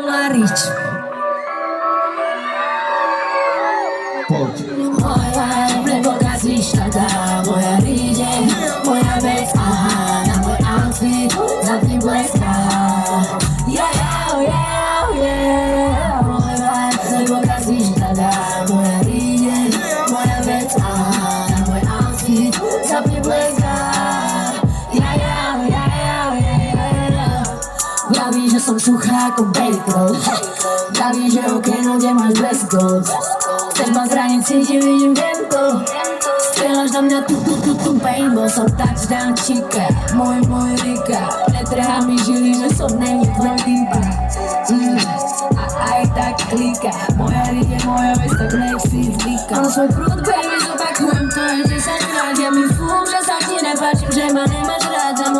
Marić. Moja wyboga zniszczona, moja ridzie, moja bez, aha, na mój outfit, zamknij błyska. Moja wyboga zniszczona, moja ridzie, moja bez, aha, na mój outfit, zamknij błyska. Prawi, że są suche jak bacon. Prawi, że okno nie masz dress code. Chcesz ma zranić, się widzim to. Strzelasz do mnie tu pain, bo są touchdown chica. Mój Rika. Letrami żyli, że są nemi prawdziwa. A i tak klika. Moja Rika, moja weź tak lexi zlika. On swój brud, baby, zobaczyłem to, że się zradia mi fum, że zamknij, patrzę, że ma nie masz rada.